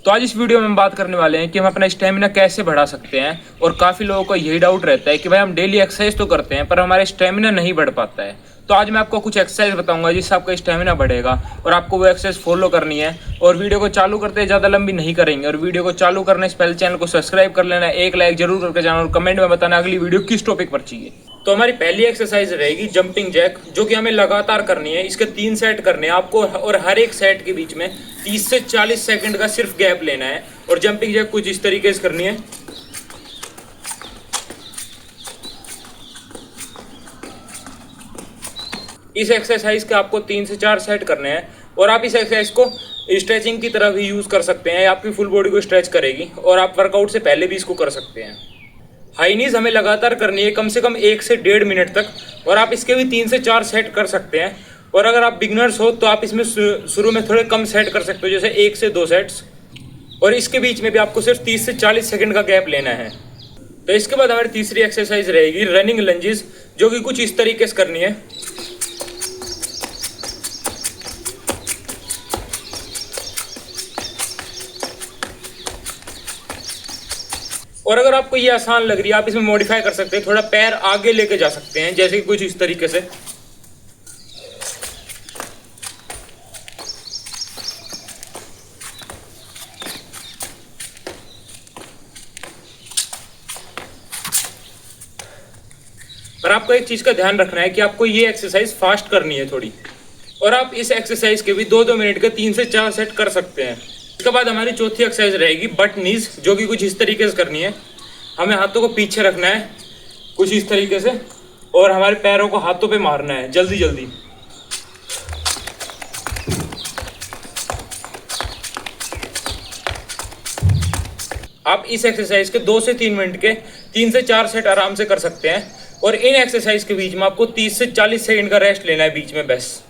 तो आज इस वीडियो में हम बात करने वाले हैं कि हम अपना स्टेमिना कैसे बढ़ा सकते हैं। और काफ़ी लोगों को यही डाउट रहता है कि भाई हम डेली एक्सरसाइज तो करते हैं पर हमारा स्टेमिना नहीं बढ़ पाता है। तो आज मैं आपको कुछ एक्सरसाइज बताऊंगा जिससे आपका स्टेमिना बढ़ेगा और आपको वो एक्सरसाइज फॉलो करनी है। और वीडियो को चालू करते ज़्यादा लंबी नहीं करेंगे और वीडियो को चालू करने से पहले चैनल को सब्सक्राइब कर लेना, एक लाइक जरूर करके जाना और कमेंट में बताना अगली वीडियो किस टॉपिक पर चाहिए। तो हमारी पहली एक्सरसाइज रहेगी जंपिंग जैक, जो कि हमें लगातार करनी है। इसके 3 सेट करने हैं आपको और हर एक सेट के बीच में 30 से 40 सेकंड का सिर्फ गैप लेना है। और जंपिंग जैक कुछ इस तरीके से करनी है। इस एक्सरसाइज के आपको 3 से 4 सेट करने हैं और आप इस एक्सरसाइज को स्ट्रेचिंग की तरह भी यूज कर सकते हैं। आपकी फुल बॉडी को स्ट्रेच करेगी और आप वर्कआउट से पहले भी इसको कर सकते हैं। हाई नीज हमें लगातार करनी है कम से कम 1 से 1.5 मिनट तक और आप इसके भी 3 से 4 सेट कर सकते हैं। और अगर आप बिगनर्स हो तो आप इसमें शुरू में थोड़े कम सेट कर सकते हो, जैसे 1 से 2 सेट्स। और इसके बीच में भी आपको सिर्फ 30 से 40 सेकंड का गैप लेना है। तो इसके बाद हमारी तीसरी एक्सरसाइज रहेगी रनिंग लंजेस, जो कि कुछ इस तरीके से करनी है। और अगर आपको ये आसान लग रही है आप इसमें मॉडिफाई कर सकते हैं, थोड़ा पैर आगे लेके जा सकते हैं, जैसे कि कुछ इस तरीके से। पर आपको एक चीज का ध्यान रखना है कि आपको ये एक्सरसाइज फास्ट करनी है थोड़ी। और आप इस एक्सरसाइज के भी 2-2 मिनट के 3 से 4 सेट कर सकते हैं। इसके बाद हमारी चौथी एक्सरसाइज रहेगी बट नीज, जो कि कुछ इस तरीके से करनी है। हमें हाथों को पीछे रखना है कुछ इस तरीके से और हमारे पैरों को हाथों पे मारना है जल्दी जल्दी। आप इस एक्सरसाइज के 2 से 3 मिनट के 3 से 4 सेट आराम से कर सकते हैं। और इन एक्सरसाइज के बीच में आपको 30 से 40 सेकंड का रेस्ट लेना है बीच में बस।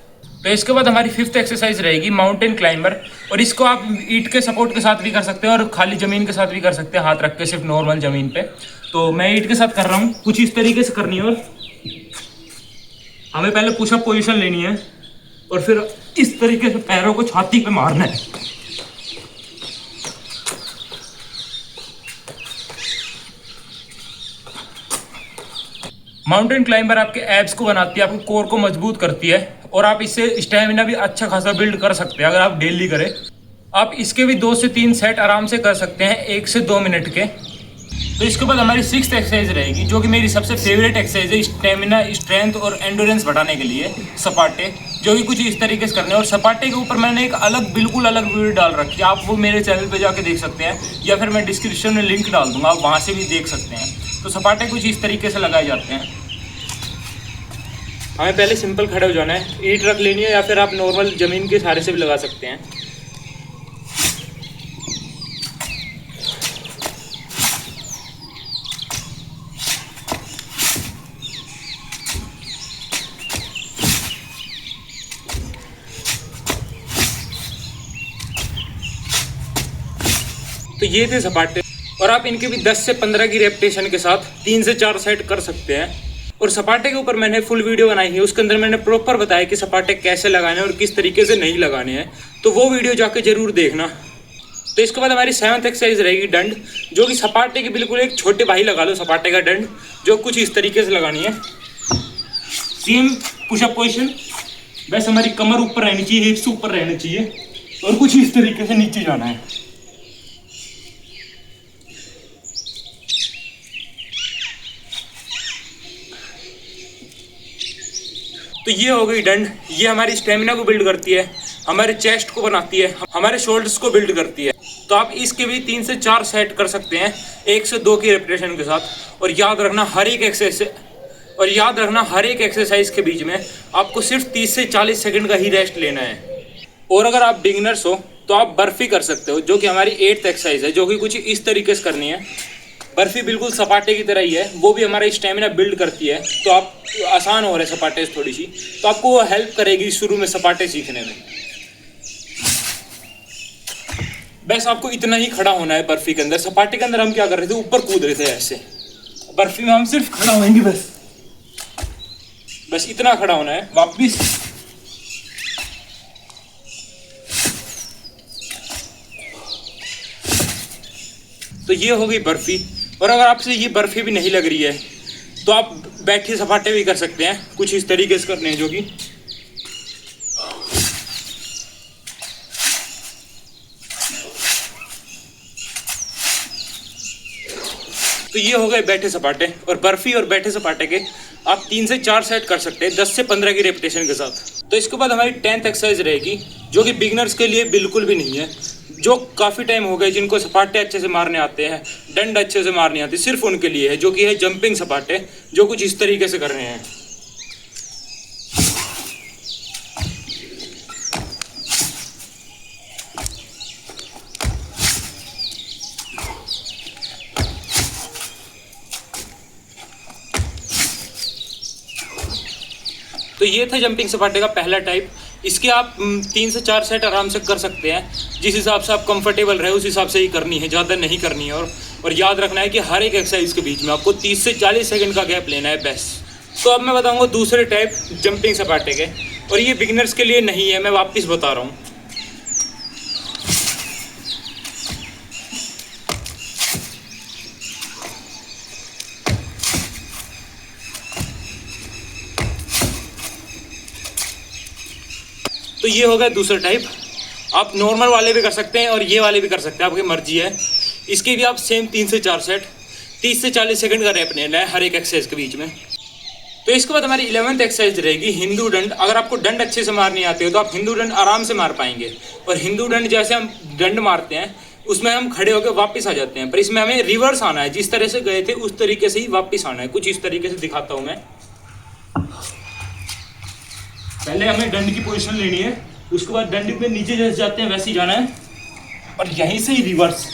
तो इसके बाद हमारी 5th एक्सरसाइज रहेगी माउंटेन क्लाइंबर। और इसको आप ईंट के सपोर्ट के साथ भी कर सकते हैं और खाली ज़मीन के साथ भी कर सकते हैं, हाथ रख के सिर्फ नॉर्मल ज़मीन पे। तो मैं ईंट के साथ कर रहा हूँ, कुछ इस तरीके से करनी है। और हमें पहले पुशअप पोजीशन लेनी है और फिर इस तरीके से पैरों को छाती पे मारना है। माउंटेन क्लाइंबर आपके एब्स को बनाती है, आपके कोर को मजबूत करती है और आप इससे स्टेमिना भी अच्छा खासा बिल्ड कर सकते हैं अगर आप डेली करें। आप इसके भी 2 से 3 सेट आराम से कर सकते हैं 1 से 2 मिनट के। तो इसके बाद हमारी 6th एक्सरसाइज रहेगी, जो कि मेरी सबसे फेवरेट एक्सरसाइज है स्टेमिना, स्ट्रेंथ और एंडोरेंस बढ़ाने के लिए, सपाटे, जो कि कुछ इस तरीके से करने हैं। और सपाटे के ऊपर मैंने एक बिल्कुल अलग वीडियो डाल रखी है, आप वो मेरे चैनल पे जाके देख सकते हैं या फिर मैं डिस्क्रिप्शन में लिंक डाल दूंगा, आप वहाँ से भी देख सकते हैं। तो सपाटे कुछ इस तरीके से लगाए जाते हैं। हमें पहले सिंपल खड़े हो जाना है, ईंट रख लेनी है या फिर आप नॉर्मल ज़मीन के सहारे से भी लगा सकते हैं। तो ये थे सपाटे और आप इनके भी 10 से 15 की रेपिटेशन के साथ 3 से 4 सेट कर सकते हैं। और सपाटे के ऊपर मैंने फुल वीडियो बनाई है, उसके अंदर मैंने प्रॉपर बताया कि सपाटे कैसे लगाने हैं और किस तरीके से नहीं लगाने हैं, तो वो वीडियो जाके जरूर देखना। तो इसके बाद हमारी 7th एक्सरसाइज रहेगी डंड, जो कि सपाटे के बिल्कुल एक छोटे भाई लगा लो सपाटे का डंड, जो कुछ इस तरीके से लगानी है। सेम पुशअप पोजिशन, बस हमारी कमर ऊपर रहनी चाहिए, हिप्स ऊपर रहनी चाहिए और कुछ इस तरीके से नीचे जाना है। तो ये हो गई डंड। ये हमारी स्टेमिना को बिल्ड करती है, हमारे चेस्ट को बनाती है, हमारे शोल्डर्स को बिल्ड करती है। तो आप इसके भी 3 से 4 सेट कर सकते हैं 1 से 2 की रेपिटेशन के साथ। और याद रखना हर एक एक्सरसाइज के बीच में आपको सिर्फ 30 से 40 सेकंड का ही रेस्ट लेना है। और अगर आप बिगिनर्स हो तो आप बर्फी कर सकते हो, जो कि हमारी 8th एक्सरसाइज है, जो कि कुछ इस तरीके से करनी है। बर्फी बिल्कुल सपाटे की तरह ही है, वो भी हमारा स्टेमिना बिल्ड करती है। तो आप आसान हो रहे सपाटे से थोड़ी सी, तो आपको वो हेल्प करेगी शुरू में सपाटे सीखने में। बस आपको इतना ही खड़ा होना है बर्फी के अंदर। सपाटे के अंदर हम क्या कर रहे थे, ऊपर कूद रहे थे ऐसे। बर्फी में हम सिर्फ खड़ा होंगे, बस इतना खड़ा होना है। वापिस तो ये हो गई बर्फ़ी। और अगर आपसे ये बर्फ़ी भी नहीं लग रही है तो आप बैठे सपाटे भी कर सकते हैं, कुछ इस तरीके से करने हैं जो कि तो ये हो गए बैठे सपाटे। और बर्फ़ी और बैठे सपाटे के आप 3 से 4 सेट कर सकते हैं 10 से 15 की रेपिटेशन के साथ। तो इसके बाद हमारी 10th एक्सरसाइज रहेगी जो कि बिगनर्स के लिए बिल्कुल भी नहीं है, जो काफ़ी टाइम हो गए जिनको सपाटे अच्छे से मारने आते हैं, डंड अच्छे से मारनी आती है, सिर्फ उनके लिए है, जो कि है जंपिंग सपाटे, जो कुछ इस तरीके से कर रहे हैं। तो ये था जंपिंग सपाटे का पहला टाइप। इसके आप 3 से 4 सेट आराम से कर सकते हैं, जिस हिसाब से आप कंफर्टेबल रहे उस हिसाब से ही करनी है, ज़्यादा नहीं करनी है। और याद रखना है कि हर एक एक्सरसाइज के बीच में आपको 30 से 40 सेकंड का गैप लेना है बेस्ट। तो अब मैं बताऊंगा दूसरे टाइप जंपिंग सपाटे के, और ये बिगिनर्स के लिए नहीं है, मैं वापस बता रहा हूँ। तो ये हो गया दूसरा टाइप। आप नॉर्मल वाले भी कर सकते हैं और ये वाले भी कर सकते हैं, आपकी मर्जी है। इसके भी आप सेम 3 से 4 सेट 30 से 40 सेकंड का रैप लेना है हर एक एक्सरसाइज के बीच में। तो इसके बाद हमारी 11th एक्सरसाइज रहेगी हिंदू डंड। अगर आपको डंड अच्छे से मारनी आती है तो आप हिंदू डंड आराम से मार पाएंगे। और हिंदू डंड जैसे हम डंड मारते हैं उसमें हम खड़े होकर वापस आ जाते हैं, पर इसमें हमें रिवर्स आना है, जिस तरह से गए थे उस तरीके से ही वापस आना है। कुछ इस तरीके से दिखाता हूँ मैं। पहले हमें डंड की पोजीशन लेनी है, उसके बाद डंड पे नीचे जैसे जाते हैं वैसे ही जाना है, और यहीं से ही रिवर्स।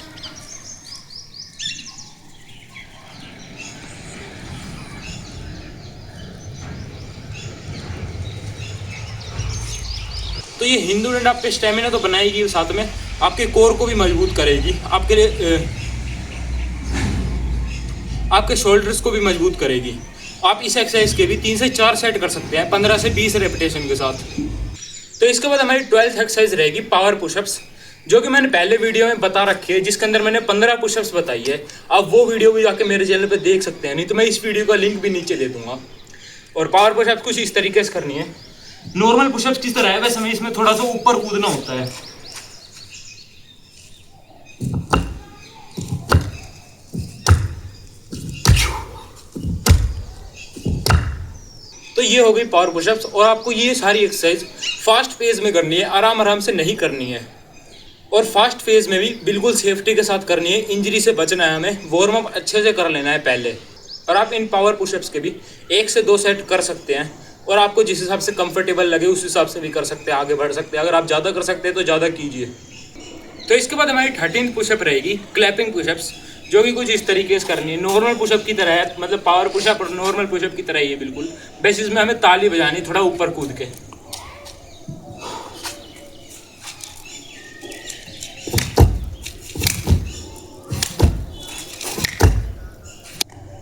तो ये हिंदू डंड आपके स्टेमिना तो बनाएगी, साथ में आपके कोर को भी मजबूत करेगी, आपके लिए आपके शोल्डर्स को भी मजबूत करेगी। आप इस एक्सरसाइज के भी 3 से 4 सेट कर सकते हैं 15 से 20 रेपिटेशन के साथ। तो इसके बाद हमारी 12th एक्सरसाइज रहेगी पावर पुशअप्स, जो कि मैंने पहले वीडियो में बता रखी है, जिसके अंदर मैंने 15 पुशअप्स बताई है। आप वो वीडियो भी जाके मेरे चैनल पे देख सकते हैं, नहीं तो मैं इस वीडियो का लिंक भी नीचे दे दूंगा। और पावर पुशअप्स कुछ इस तरीके से करनी है, नॉर्मल पुशअप्स की तरह है, वैसे हमें इसमें थोड़ा सा ऊपर कूदना होता है। तो ये हो गई पावर पुशअप्स। और आपको ये सारी एक्सरसाइज फास्ट फेज में करनी है, आराम आराम से नहीं करनी है। और फास्ट फेज में भी बिल्कुल सेफ्टी के साथ करनी है, इंजरी से बचना है हमें, वार्म अप अच्छे से कर लेना है पहले। और आप इन पावर पुशअप्स के भी 1 से 2 सेट कर सकते हैं, और आपको जिस हिसाब से कंफर्टेबल लगे उस हिसाब से भी कर सकते हैं, आगे बढ़ सकते हैं। अगर आप ज़्यादा कर सकते हैं तो ज़्यादा कीजिए। तो इसके बाद हमारी 13th पुशअप रहेगी क्लैपिंग पुशअप्स, जो कि कुछ इस तरीके से करनी है, नॉर्मल पुशअप की तरह है, मतलब पावर पुशअप और नॉर्मल पुशअप की तरह ही है बिल्कुल। बस इसमें हमें ताली बजानी थोड़ा ऊपर कूद के।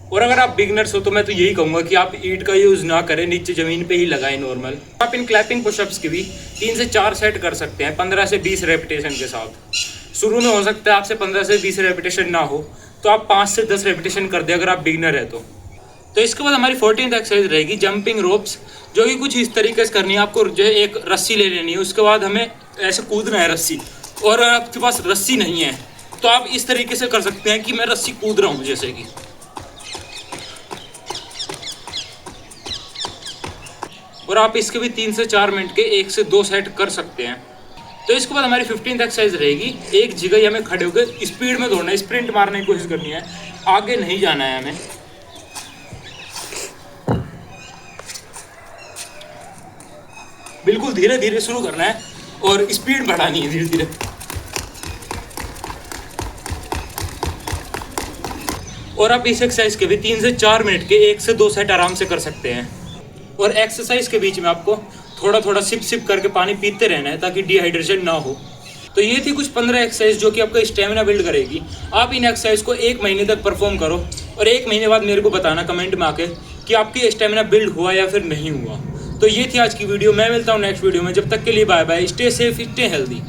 और अगर आप बिगनर्स हो तो मैं तो यही कहूँगा कि आप ईंट का यूज़ ना करें, नीचे ज़मीन पे ही लगाएं नॉर्मल। आप इन क्लैपिंग पुशअप्स की भी 3 से 4 सेट कर सकते हैं 15 से 20 रेपिटेशन के साथ। शुरू में हो सकता है आपसे 15 से 20 रेपिटेशन ना हो, तो आप 5 से 10 रेपिटेशन कर दें अगर आप बिगनर है तो इसके बाद हमारी 14th एक्सरसाइज रहेगी जंपिंग रोप्स, जो कि कुछ इस तरीके से करनी है। आपको जो है एक रस्सी ले लेनी है, उसके बाद हमें ऐसे कूदना है रस्सी, और अगर आपके पास रस्सी नहीं है तो आप इस तरीके से कर सकते हैं कि मैं रस्सी कूद रहा हूँ जैसे कि। और आप इसके भी 3 से 4 मिनट के 1 से 2 सेट कर सकते हैं। तो इसके बाद हमारी 15th एक्सरसाइज रहेगी एक जगह ही हमें खड़े होकर स्पीड में दौड़ना है, स्प्रिंट मारने की कोशिश करनी है, आगे नहीं जाना है हमें। बिल्कुल धीरे धीरे शुरू करना है और स्पीड बढ़ानी है धीरे धीरे। और आप इस एक्सरसाइज के भी 3 से 4 मिनट के 1 से 2 सेट आराम से कर सकते हैं। और एक्सरसाइज के बीच में आपको थोड़ा थोड़ा सिप सिप करके पानी पीते रहना है ताकि डिहाइड्रेशन ना हो। तो ये थी कुछ 15 एक्सरसाइज जो कि आपका स्टेमिना बिल्ड करेगी। आप इन एक्सरसाइज को 1 महीने तक परफॉर्म करो और 1 महीने बाद मेरे को बताना कमेंट में आके कि आपकी स्टेमिना बिल्ड हुआ या फिर नहीं हुआ। तो ये थी आज की वीडियो, मैं मिलता हूँ नेक्स्ट वीडियो में। जब तक के लिए bye bye, stay safe, stay healthy.